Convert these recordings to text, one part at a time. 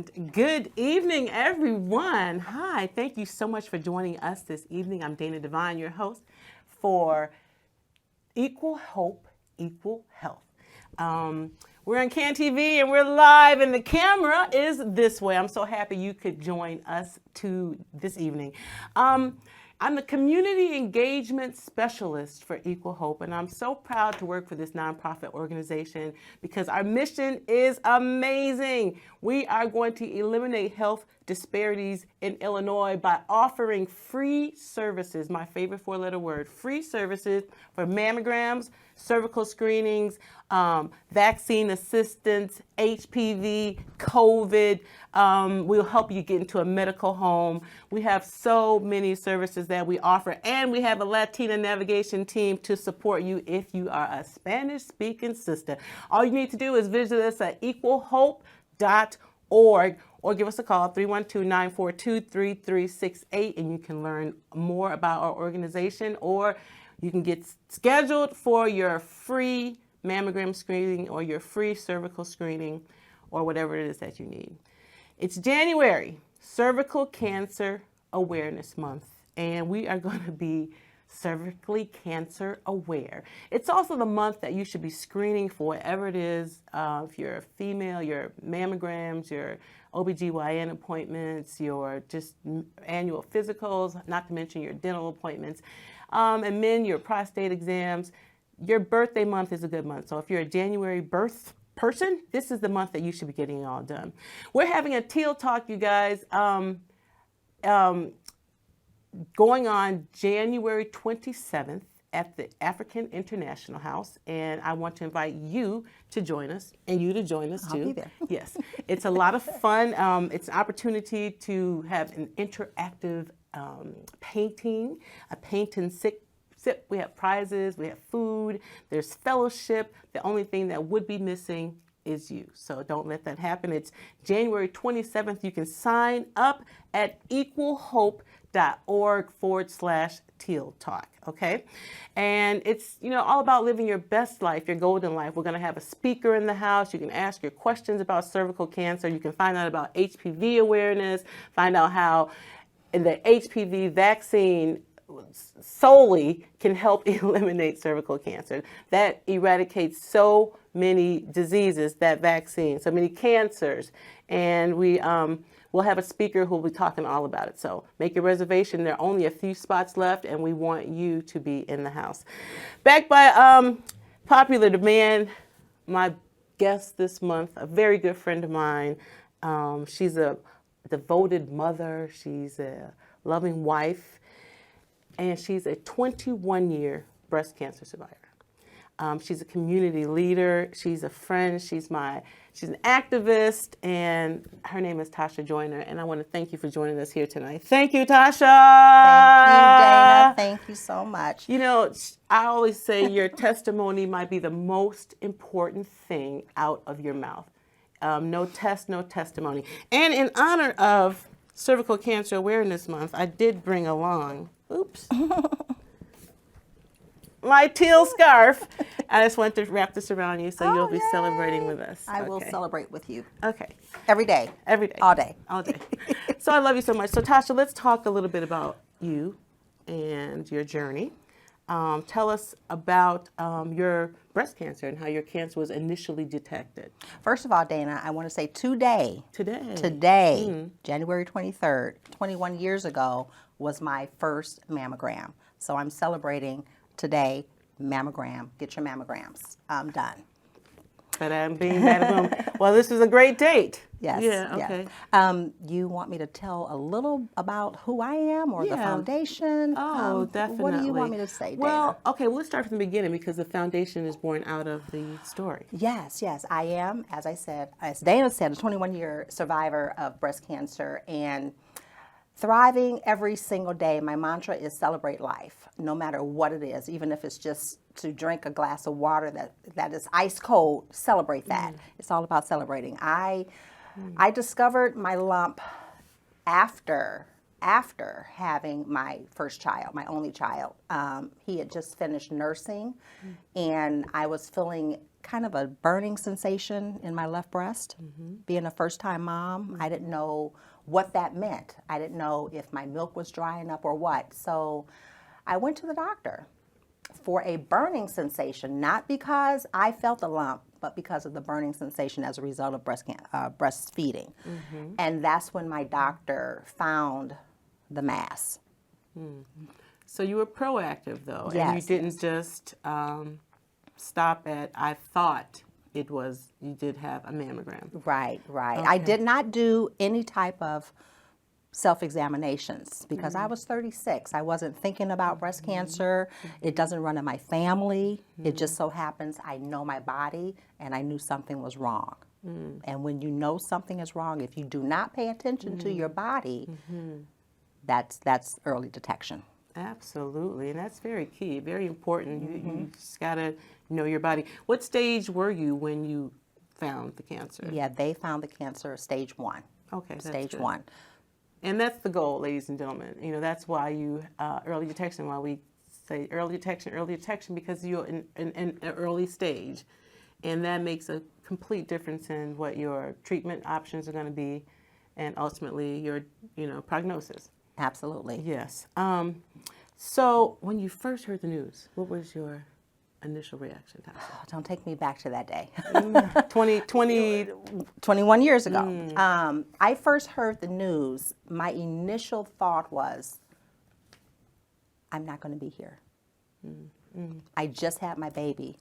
And good evening, everyone. Hi, thank you so much for joining us this evening. I'm Dana Wint, your host for Equal Hope, Equal Health. We're on CAN TV and we're live, and the camera is this way. I'm so happy you could join us this evening. I'm the Community Engagement Specialist for Equal Hope, and I'm so proud to work for this nonprofit organization because our mission is amazing. We are going to eliminate health disparities in Illinois by offering free services, my favorite four-letter word, free services for mammograms, cervical screenings, vaccine assistance, HPV, COVID. We'll help you get into a medical home. We have so many services that we offer, and we have a Latina navigation team to support you if you are a Spanish-speaking sister. All you need to do is visit us at equalhope.org or give us a call, 312-942-3368, and you can learn more about our organization, or you can get scheduled for your free mammogram screening or your free cervical screening or whatever it is that you need. It's January, Cervical Cancer Awareness Month, and we are going to be cervically cancer aware. It's also the month that you should be screening for whatever it is. If you're a female, your mammograms, your OBGYN appointments, your just annual physicals, not to mention your dental appointments. And men, your prostate exams. Your birthday month is a good month. So if you're a January birth person, this is the month that you should be getting it all done. We're having a teal talk, you guys, going on January 27th at the African International House, and I want to invite you to join us, and you to join us too. I'll be there. Yes, it's a lot of fun. It's an opportunity to have an interactive painting, a paint and sip. We have prizes, we have food, there's fellowship. The only thing that would be missing is you. So don't let that happen. It's January 27th. You can sign up at equalhope.org/teal talk. Okay. And it's, all about living your best life, your golden life. We're going to have a speaker in the house. You can ask your questions about cervical cancer. You can find out about HPV awareness, find out how the HPV vaccine solely can help eliminate cervical cancer. That eradicates so many diseases, that vaccine, so many cancers. And we'll have a speaker who will be talking all about it. So make your reservation. There are only a few spots left, and we want you to be in the house. Backed by popular demand, my guest this month, a very good friend of mine. She's a devoted mother. She's a loving wife. And she's a 21-year breast cancer survivor. She's a community leader. She's a friend. She's an activist, and her name is Tatisa Joiner. And I want to thank you for joining us here tonight. Thank you, Tasha. Thank you, Dana. Thank you so much. I always say your testimony might be the most important thing out of your mouth. No test, no testimony. And in honor of Cervical Cancer Awareness Month, I did bring along my teal scarf. I just want to wrap this around you so you'll be celebrating with us. I will celebrate with you. Okay. Every day. Every day. All day. All day. So I love you so much. So Tasha, let's talk a little bit about you and your journey. Tell us about your breast cancer and how your cancer was initially detected. First of all, Dana, I want to say today, January 23rd, 21 years ago, was my first mammogram. So I'm celebrating today, mammogram. Get your mammograms done. Well, this is a great date. Yes. Yeah, okay. Yes. You want me to tell a little about who I am or the foundation? Oh, definitely. What do you want me to say, Dana? Well, okay, let's start from the beginning because the foundation is born out of the story. Yes. I am, as Dana said, a 21-year survivor of breast cancer and thriving every single day. My mantra is celebrate life, no matter what it is, even if it's just to drink a glass of water that is ice cold, celebrate that. It's all about celebrating. I discovered my lump after having my first child, my only child. He had just finished nursing, and I was feeling kind of a burning sensation in my left breast. Being a first-time mom, I didn't know what that meant. I didn't know if my milk was drying up or what. So I went to the doctor for a burning sensation, not because I felt the lump, but because of the burning sensation as a result of breastfeeding. And that's when my doctor found the mass. So you were proactive, though, and you Yes, didn't just stop at, I thought it was, you did have a mammogram. Right, right. Okay. I did not do any type of self-examinations because I was 36. I wasn't thinking about breast cancer. It doesn't run in my family. It just so happens I know my body and I knew something was wrong. And when you know something is wrong, if you do not pay attention to your body, that's early detection. Absolutely, and that's very key, very important. You just gotta know your body. What stage were you when you found the cancer? Yeah, they found the cancer stage 1. Okay, that's Stage good. 1. And that's the goal, ladies and gentlemen. You know, that's why you early detection. Why we say early detection, because you're in an early stage, and that makes a complete difference in what your treatment options are going to be, and ultimately your prognosis. Absolutely. Yes. So when you first heard the news, what was your initial reaction, Tasha? Don't take me back to that day. 20. 21 years ago. I first heard the news. My initial thought was, I'm not going to be here. I just had my baby,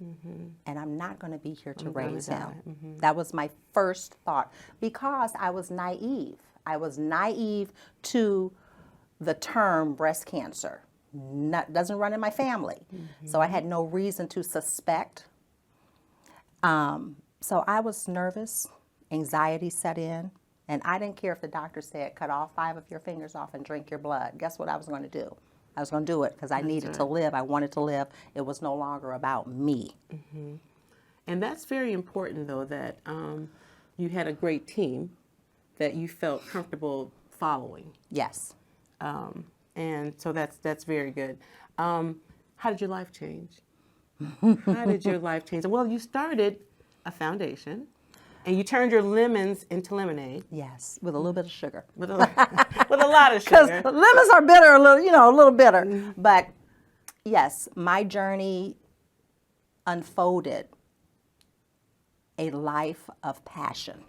and I'm not going to be here to raise him. That was my first thought because I was naive. I was naive to the term breast cancer. Doesn't run in my family. So I had no reason to suspect. So I was nervous, anxiety set in, and I didn't care if the doctor said, cut all 5 of your fingers off and drink your blood. Guess what I was going to do? I was going to do it because I needed to live. I wanted to live. It was no longer about me. And that's very important, though, that you had a great team that you felt comfortable following. Yes. And so that's very good. How did your life change? How did your life change? Well, you started a foundation, and you turned your lemons into lemonade. Yes, with a little bit of sugar. With a lot of Because sugar. lemons are bitter, a little bitter. But yes, my journey unfolded a life of passion.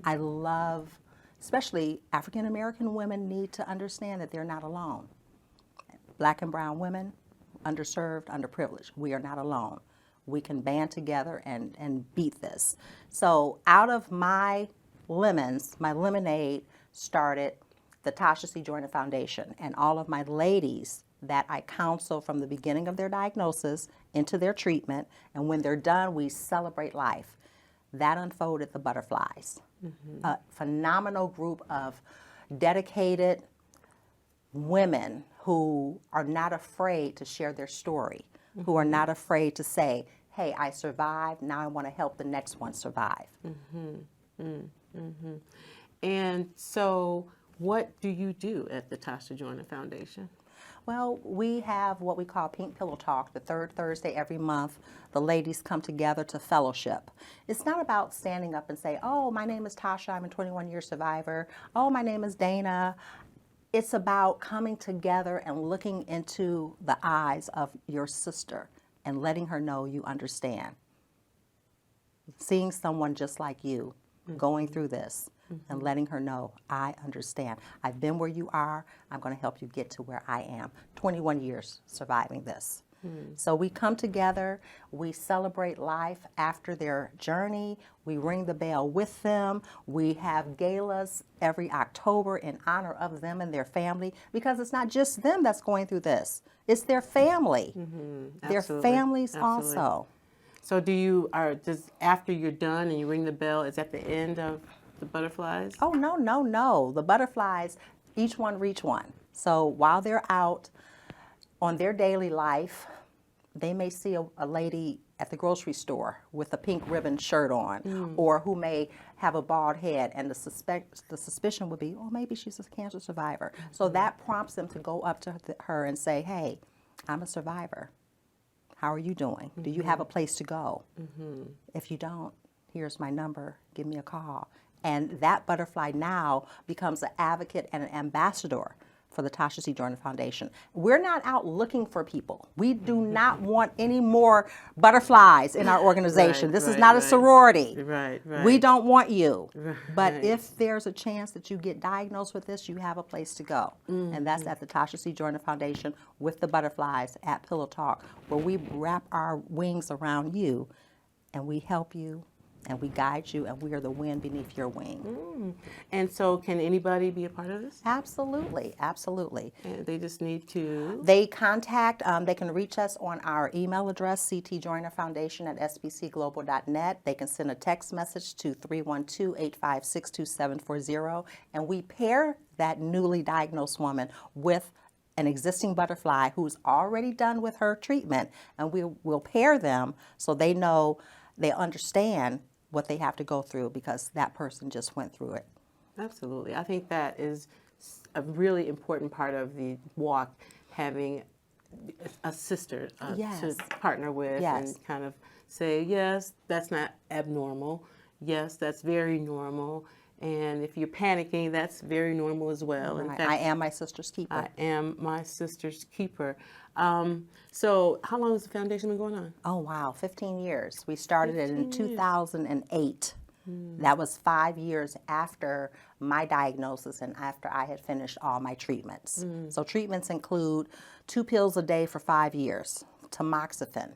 I love, especially African American women need to understand that they're not alone. Black and brown women, underserved, underprivileged, we are not alone. We can band together and beat this. So out of my lemons, my lemonade started the Tatisa Joiner Foundation, and all of my ladies that I counsel from the beginning of their diagnosis into their treatment, and when they're done, we celebrate life. That unfolded the Butterflies, a phenomenal group of dedicated women who are not afraid to share their story, who are not afraid to say, hey, I survived, now I want to help the next one survive. And so what do you do at the Tatisa Joiner Foundation? Well, we have what we call Pink Pillow Talk, the 3rd Thursday every month. The ladies come together to fellowship. It's not about standing up and say, oh, my name is Tasha, I'm a 21-year survivor. Oh, my name is Dana. It's about coming together and looking into the eyes of your sister and letting her know you understand. Seeing someone just like you going through this and letting her know, I understand. I've been where you are. I'm going to help you get to where I am. 21 years surviving this. So we come together, we celebrate life after their journey, we ring the bell with them, we have galas every October in honor of them and their family, because it's not just them that's going through this, it's their family, their families also. So does after you're done and you ring the bell, is that the end of the Butterflies? Oh, no. The Butterflies, each one reach one. So while they're out on their daily life, they may see a lady at the grocery store with a pink ribbon shirt on, or who may have a bald head, and the suspicion would be, oh, maybe she's a cancer survivor. So that prompts them to go up to her and say, hey, I'm a survivor. How are you doing? Do you have a place to go? If you don't, here's my number. Give me a call. And that butterfly now becomes an advocate and an ambassador for the Tatisa Joiner Foundation. We're not out looking for people. We do not want any more butterflies in our organization. Right, this is right, not a right. sorority. Right, right. We don't want you. But Right. if there's a chance that you get diagnosed with this, you have a place to go. And that's at the Tatisa Joiner Foundation with the butterflies at Pillow Talk, where we wrap our wings around you and we help you and we guide you, and we are the wind beneath your wing. And so can anybody be a part of this? Absolutely, absolutely. And they just need to... They they can reach us on our email address, ctjoinerfoundation@sbcglobal.net. They can send a text message to 312-856-2740, and we pair that newly diagnosed woman with an existing butterfly who's already done with her treatment, and we'll pair them so they know, they understand what they have to go through because that person just went through it. Absolutely. I think that is a really important part of the walk, having a sister Yes. to partner with Yes. and kind of say, yes, that's not abnormal. Yes, that's very normal. And if you're panicking, that's very normal as well. In Right. fact, I am my sister's keeper. I am my sister's keeper. So how long has the foundation been going on? Oh, wow, 15 years. We started it in 15 years. 2008. That was 5 years after my diagnosis and after I had finished all my treatments. So treatments include 2 pills a day for 5 years, tamoxifen.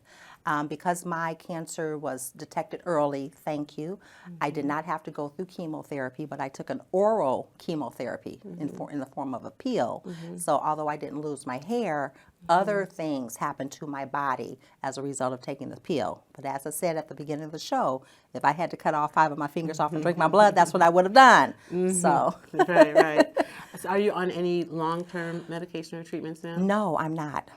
Because my cancer was detected early, thank you, I did not have to go through chemotherapy, but I took an oral chemotherapy in the form of a pill. So although I didn't lose my hair, other things happened to my body as a result of taking the pill. But as I said at the beginning of the show, if I had to cut all 5 of my fingers off and drink my blood, that's what I would have done. So Right, right. So are you on any long-term medication or treatments now? no, I'm not.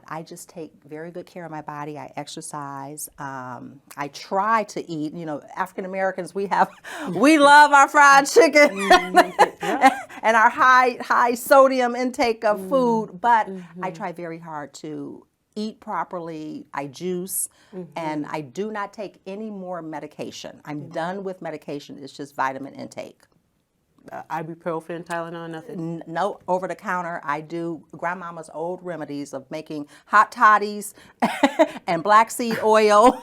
I just take very good care of my body. I exercise. I try to eat. You know, African Americans, we love our fried chicken and our high sodium intake of food. But I try very hard to eat properly. I juice, and I do not take any more medication. I'm done with medication. It's just vitamin intake. Ibuprofen, Tylenol, nothing? No, over the counter. I do grandmama's old remedies of making hot toddies and black seed oil.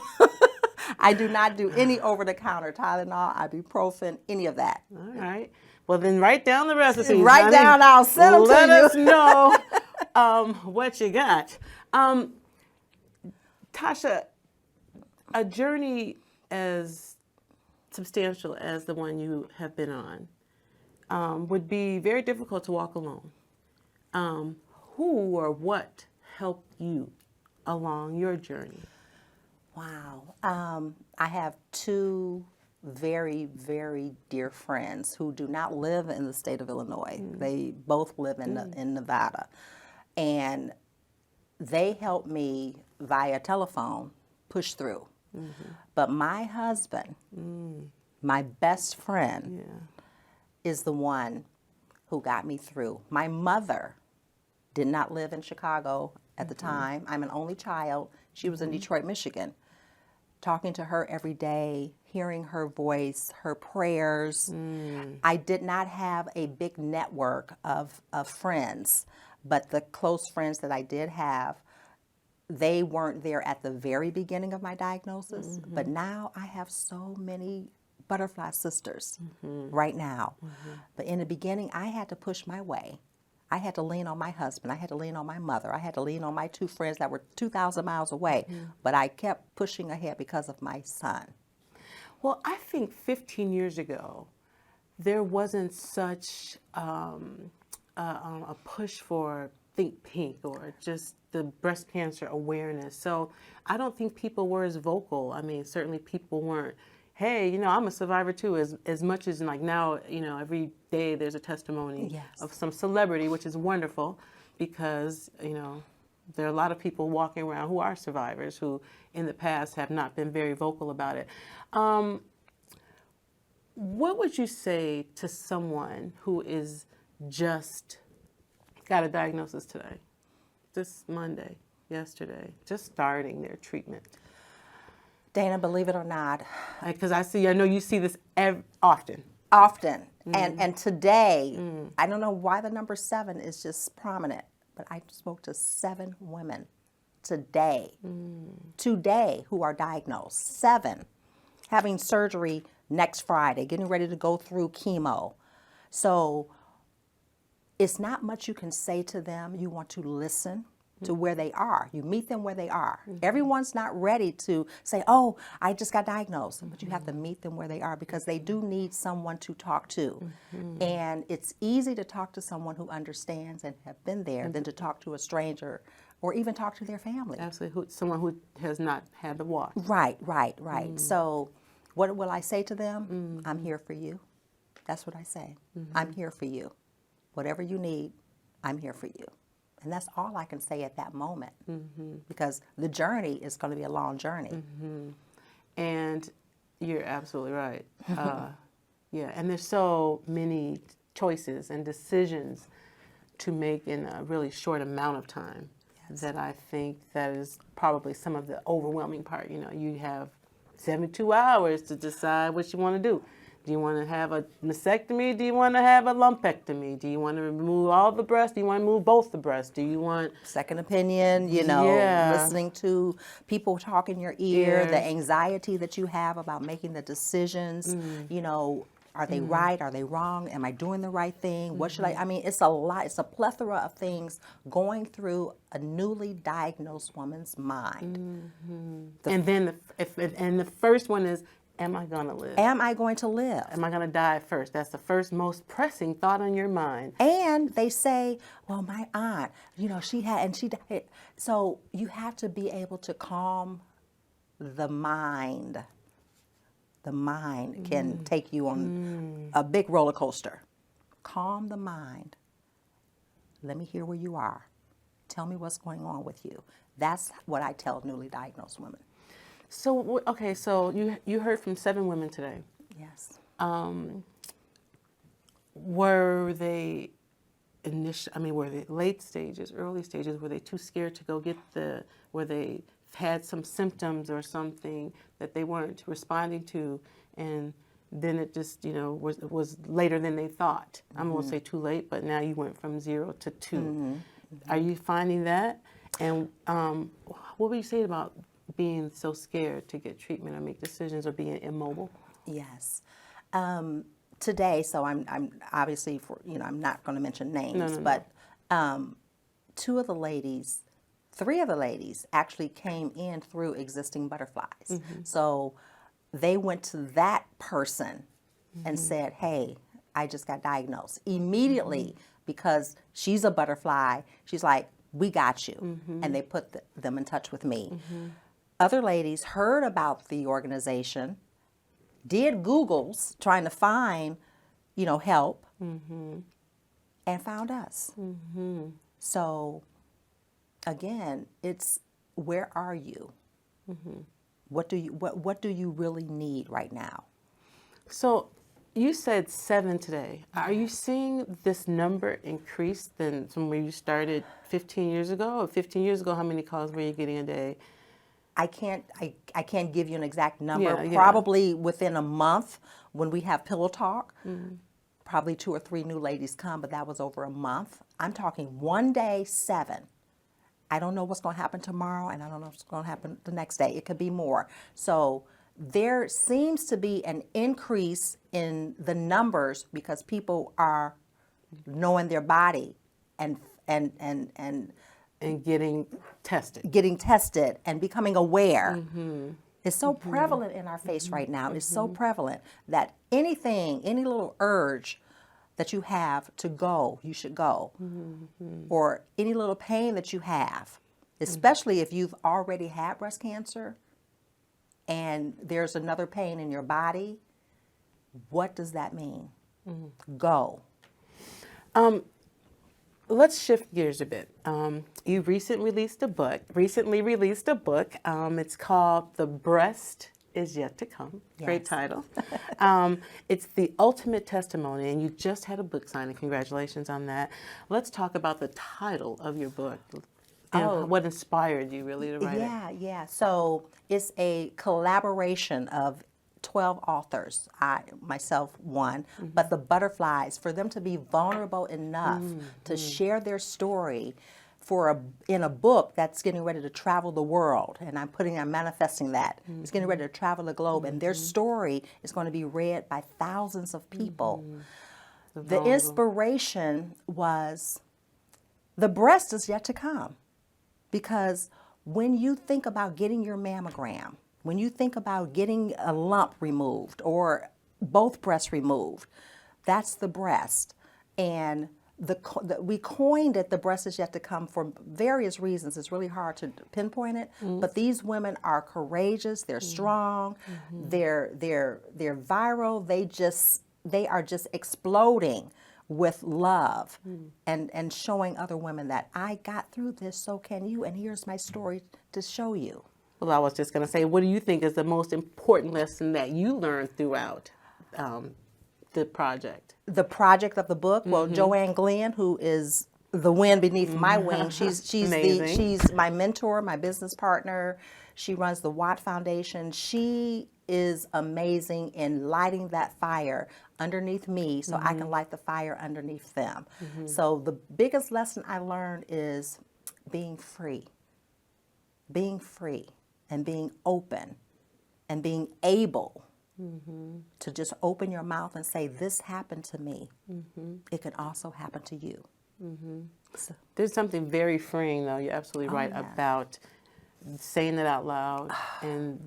I do not do any over the counter Tylenol, ibuprofen, any of that. All right. Well, then write down the recipes. Write honey. down, I'll send them to Let you. us know what you got. Tasha, a journey as substantial as the one you have been on would be very difficult to walk alone. Who or what helped you along your journey? Wow. I have 2 very, very dear friends who do not live in the state of Illinois. They both live in Nevada. And they helped me via telephone push through. But my husband, my best friend, is the one who got me through. My mother did not live in Chicago at the time. I'm an only child. She was in Detroit, Michigan. Talking to her every day, hearing her voice, her prayers. I did not have a big network of friends, but the close friends that I did have, they weren't there at the very beginning of my diagnosis. But now I have so many butterfly sisters right now. But in the beginning, I had to push my way. I had to lean on my husband. I had to lean on my mother. I had to lean on my 2 friends that were 2,000 miles away. But I kept pushing ahead because of my son. Well, I think 15 years ago, there wasn't such a push for Think Pink or just the breast cancer awareness. So I don't think people were as vocal. I mean, certainly people weren't, hey, you know, I'm a survivor too, as much as like now, you know, every day there's a testimony of some celebrity, which is wonderful because, you know, there are a lot of people walking around who are survivors who in the past have not been very vocal about it. What would you say to someone who is just got a diagnosis today, this Monday, yesterday, just starting their treatment. Dana, believe it or not, Because I know you see this often. often. And today, I don't know why the number 7 is just prominent, but I spoke to 7 women today who are diagnosed. 7 having surgery next Friday, getting ready to go through chemo. So it's not much you can say to them. You want to listen to where they are. You meet them where they are. Everyone's not ready to say, oh, I just got diagnosed. But you have to meet them where they are because they do need someone to talk to. And it's easy to talk to someone who understands and have been there than to talk to a stranger or even talk to their family. Absolutely, someone who has not had the walk. Right. So what will I say to them? I'm here for you. That's what I say. I'm here for you. Whatever you need, I'm here for you. And that's all I can say at that moment because the journey is going to be a long journey. And you're absolutely right. Yeah, and there's so many choices and decisions to make in a really short amount of time that I think that is probably some of the overwhelming part. You know, you have 72 hours to decide what you want to do. Do you want to have a mastectomy? Do you want to have a lumpectomy? Do you want to remove all the breasts? Do you want to remove both the breasts? Do you want second opinion, listening to people talk in your ear, the anxiety that you have about making the decisions, are they right? Are they wrong? Am I doing the right thing? What should I mean, it's a lot. It's a plethora of things going through a newly diagnosed woman's mind. And then the first one is, am I going to live? Am I going to live? Am I going to die first? That's the first most pressing thought on your mind. And they say, well, my aunt, she had, and she died. So you have to be able to calm the mind. The mind can take you on a big roller coaster. Calm the mind. Let me hear where you are. Tell me what's going on with you. That's what I tell newly diagnosed women. So, okay, so you heard from 7 women today. Yes. Were they were they late stages, early stages? Were they too scared to go get were they had some symptoms or something that they weren't responding to, and then it just, was later than they thought? I'm going to say too late, but now you went from 0 to 2. Are you finding that? And what were you saying about being so scared to get treatment or make decisions or being immobile? Yes. Today, so I'm obviously I'm not going to mention names, but 3 of the ladies actually came in through existing butterflies. So they went to that person and said, hey, I just got diagnosed. Immediately, because she's a butterfly, she's like, we got you. And they put them in touch with me. Other ladies heard about the organization, did Googles trying to find, help, and found us. So, again, it's where are you? What do you really need right now? So, you said 7 today. Are you seeing this number increase than from where you started 15 years ago? Or 15 years ago, how many calls were you getting a day? I can't give you an exact number. Probably within a month when we have Pillow Talk, probably 2 or 3 new ladies come, but that was over a month. I'm talking one day, 7. I don't know what's going to happen tomorrow, and I don't know what's going to happen the next day. It could be more. So there seems to be an increase in the numbers because people are knowing their body and getting tested. And becoming aware. It's so prevalent in our face right now. It's so prevalent that any little urge that you have to go, you should go. Or any little pain that you have, especially if you've already had breast cancer and there's another pain in your body, what does that mean? Go. Let's shift gears a bit. You recently released a book. It's called The Breast Is Yet to Come. Yes. Great title. It's the ultimate testimony, and you just had a book signing. Congratulations on that. Let's talk about the title of your book. And what inspired you really to write it? Yeah. So it's a collaboration of 12 authors, I myself one, but the butterflies, for them to be vulnerable enough to share their story in a book that's getting ready to travel the world, and I'm manifesting that. It's getting ready to travel the globe, and their story is going to be read by thousands of people. The inspiration was the breast is yet to come, because when you think about getting your mammogram, when you think about getting a lump removed or both breasts removed, that's the breast. And we coined it, the breast is yet to come, for various reasons. It's really hard to pinpoint it, but these women are courageous, they're strong, they're viral, they are just exploding with love and showing other women that I got through this, so can you, and here's my story to show you. Well, I was just going to say, what do you think is the most important lesson that you learned throughout the project? The project of the book, well, Joanne Glenn, who is the wind beneath my wing, she's my mentor, my business partner. She runs the Watt Foundation. She is amazing in lighting that fire underneath me so I can light the fire underneath them. So the biggest lesson I learned is being free and being open and being able to just open your mouth and say, this happened to me. It can also happen to you. So, there's something very freeing, though. You're absolutely right about saying it out loud and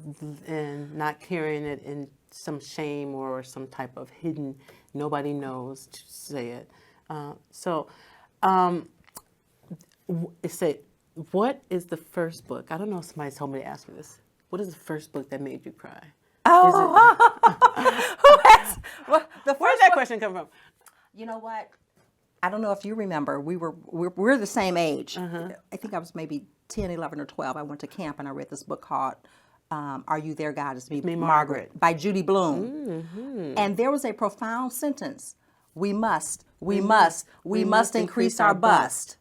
not carrying it in some shame or some type of hidden, nobody knows to say it. What is the first book? I don't know if somebody told me to ask you this. What is the first book that made you cry? where's that question come from? You know what? I don't know if you remember. We're the same age. I think I was maybe 10, 11, or 12. I went to camp and I read this book called Are You There, God? It's Me, Margaret, by Judy Blume. And there was a profound sentence. We must increase our bust.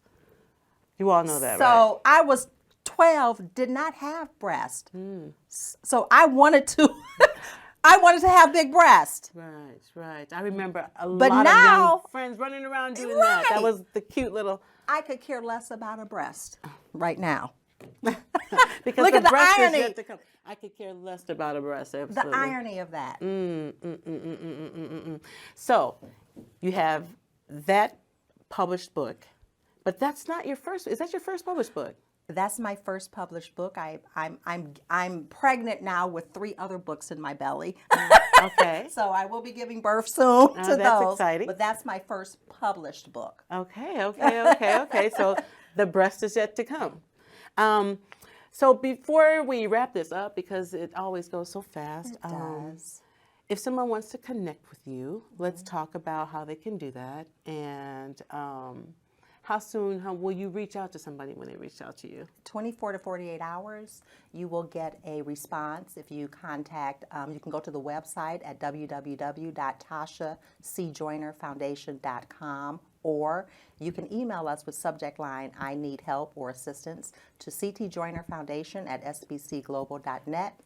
You all know that, right? So I was 12, did not have breast. So I wanted to have big breast. Right. I remember a lot of young friends running around doing that. That was the cute little... I could care less about a breast right now. Because look at the breast irony. Is yet to come. I could care less about a breast, absolutely. The irony of that. So you have that published book, but that's not your first. Is that your first published book? That's my first published book. I'm pregnant now with 3 other books in my belly. Okay. So I will be giving birth soon to those. That's exciting. But that's my first published book. Okay. So the breast is yet to come. So before we wrap this up, because it always goes so fast. It does. If someone wants to connect with you, let's talk about how they can do that, and how soon will you reach out to somebody when they reach out to you? 24 to 48 hours, you will get a response. If you contact, you can go to the website at www.TatishaJoinerFoundation.com, or you can email us with subject line, I need help or assistance, to ctjoinerfoundation@sbcglobal.net.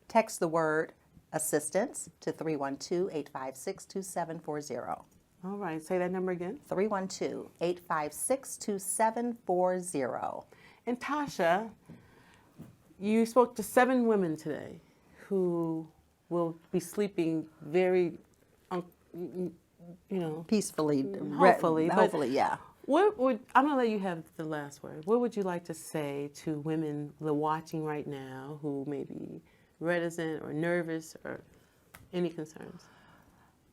Text the word assistance to 312-856-2740. All right, say that number again. 312-856-2740. And Tasha, you spoke to 7 women today who will be sleeping very, peacefully, hopefully. Yeah. I'm going to let you have the last word. What would you like to say to women that are watching right now who may be reticent or nervous or any concerns?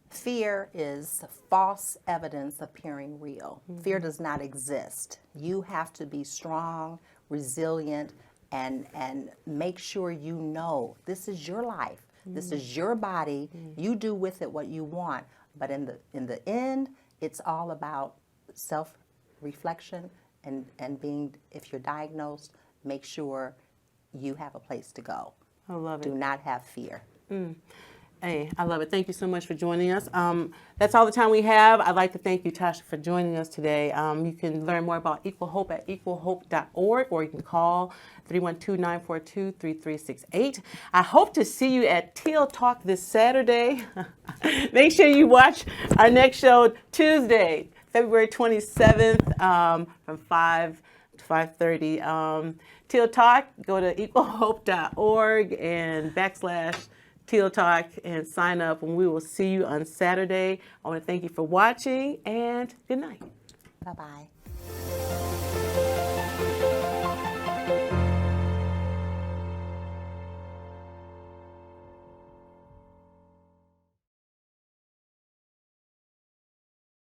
Fear is false evidence appearing real. Fear does not exist. You have to be strong, resilient, and make sure you know this is your life. This is your body. You do with it what you want. But in the end, it's all about self-reflection and being, if you're diagnosed, make sure you have a place to go. I love it. Do not have fear. Hey, I love it. Thank you so much for joining us. That's all the time we have. I'd like to thank you, Tasha, for joining us today. You can learn more about Equal Hope at equalhope.org, or you can call 312-942-3368. I hope to see you at Teal Talk this Saturday. Make sure you watch our next show Tuesday, February 27th, from 5 to 5:30. Teal Talk, go to equalhope.org and /Teal Talk and sign up, and we will see you on Saturday. I want to thank you for watching, and good night. Bye-bye.